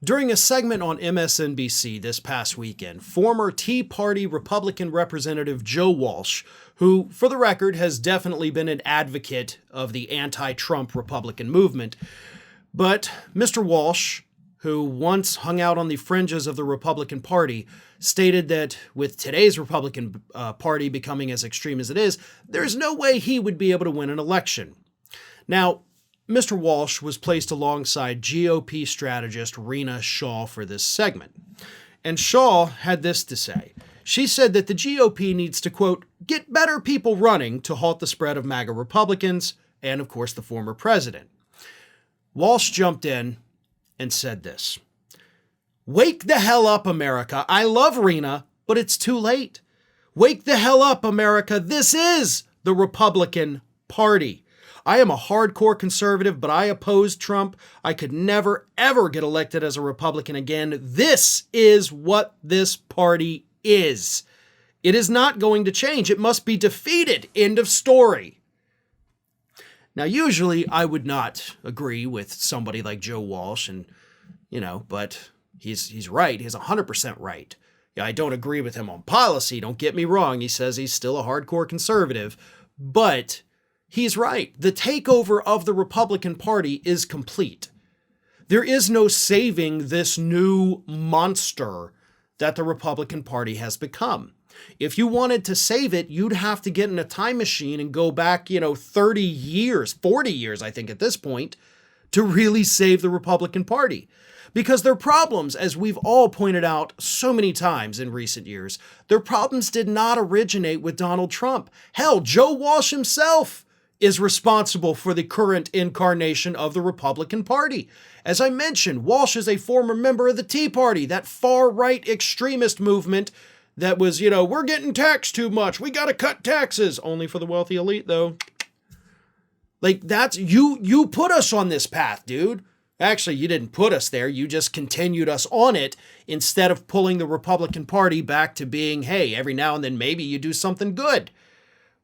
During a segment on MSNBC this past weekend, former Tea Party Republican Representative Joe Walsh, who, for the record, has definitely been an advocate of the anti-Trump Republican movement, but Mr. Walsh, who once hung out on the fringes of the Republican Party, stated that with today's Republican Party becoming as extreme as it is, there's no way he would be able to win an election. Now, Mr. Walsh was placed alongside GOP strategist Rena Shaw for this segment. And Shaw had this to say. She said that the GOP needs to, quote, get better people running to halt the spread of MAGA Republicans and, of course, the former president. Walsh jumped in and said this. Wake the hell up, America. I love Rena, but it's too late. Wake the hell up, America. This is the Republican Party. I am a hardcore conservative, but I opposed Trump. I could never, ever get elected as a Republican again. This is what this party is. It is not going to change. It must be defeated. End of story. Now, usually I would not agree with somebody like Joe Walsh, and, but he's right. He's 100% right. Yeah, I don't agree with him on policy. Don't get me wrong. He says he's still a hardcore conservative, but he's right. The takeover of the Republican Party is complete. There is no saving this new monster that the Republican Party has become. If you wanted to save it, you'd have to get in a time machine and go back, 30 years, 40 years, I think at this point, to really save the Republican Party. Because their problems, as we've all pointed out so many times in recent years, their problems did not originate with Donald Trump. Hell, Joe Walsh himself is responsible for the current incarnation of the Republican Party. As I mentioned, Walsh is a former member of the Tea Party, that far-right extremist movement that was, we're getting taxed too much. We got to cut taxes. Only for the wealthy elite, though. Like, that's, you put us on this path, dude. Actually, you didn't put us there. You just continued us on it instead of pulling the Republican Party back to being, hey, every now and then maybe you do something good.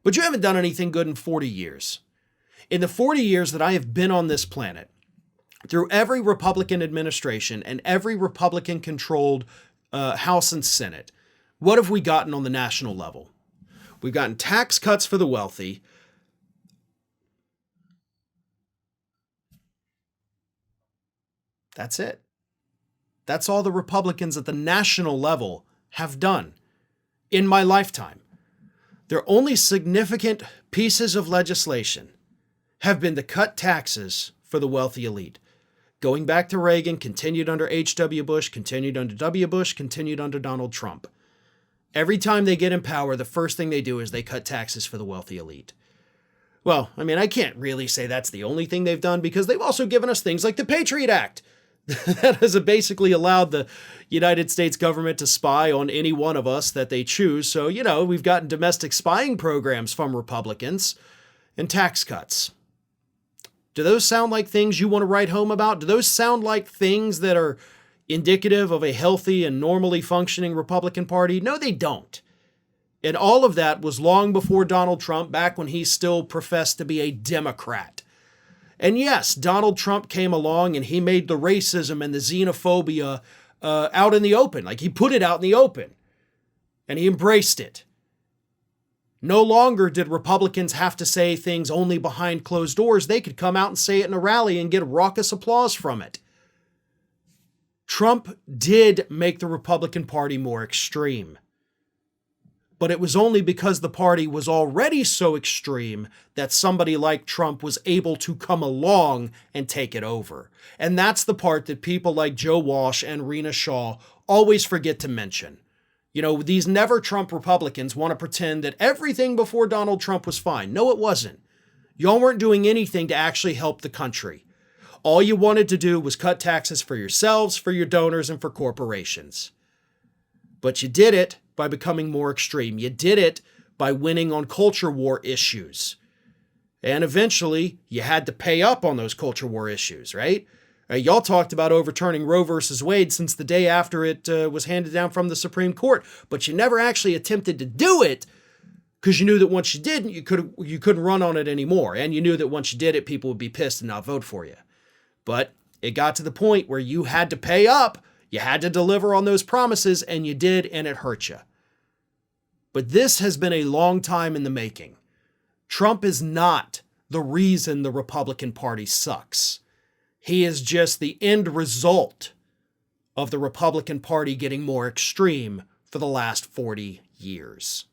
But you haven't done anything good in 40 years. In the 40 years that I have been on this planet, through every Republican administration and every Republican-controlled House and Senate, what have we gotten on the national level? We've gotten tax cuts for the wealthy. That's it. That's all the Republicans at the national level have done in my lifetime. Their only significant pieces of legislation have been to cut taxes for the wealthy elite. Going back to Reagan, continued under H.W. Bush, continued under W. Bush, continued under Donald Trump. Every time they get in power, the first thing they do is they cut taxes for the wealthy elite. Well, I can't really say that's the only thing they've done because they've also given us things like the Patriot Act. That has basically allowed the United States government to spy on any one of us that they choose. So, we've gotten domestic spying programs from Republicans and tax cuts. Do those sound like things you want to write home about? Do those sound like things that are indicative of a healthy and normally functioning Republican Party? No, they don't. And all of that was long before Donald Trump, back when he still professed to be a Democrat. And yes, Donald Trump came along and he made the racism and the xenophobia out in the open. Like, he put it out in the open and he embraced it. No longer did Republicans have to say things only behind closed doors. They could come out and say it in a rally and get raucous applause from it. Trump did make the Republican Party more extreme. But it was only because the party was already so extreme that somebody like Trump was able to come along and take it over. And that's the part that people like Joe Walsh and Rena Shaw always forget to mention. These never-Trump Republicans want to pretend that everything before Donald Trump was fine. No, it wasn't. Y'all weren't doing anything to actually help the country. All you wanted to do was cut taxes for yourselves, for your donors, and for corporations. But you did it by becoming more extreme. You did it by winning on culture war issues. And eventually, you had to pay up on those culture war issues, right? Y'all talked about overturning Roe versus Wade since the day after it was handed down from the Supreme Court, but you never actually attempted to do it because you knew that once you didn't, you couldn't run on it anymore. And you knew that once you did it, people would be pissed and not vote for you. But It got to the point where you had to pay up, you had to deliver on those promises, and you did, and it hurt you. But this has been a long time in the making. Trump is not the reason the Republican Party sucks. He is just the end result of the Republican Party getting more extreme for the last 40 years.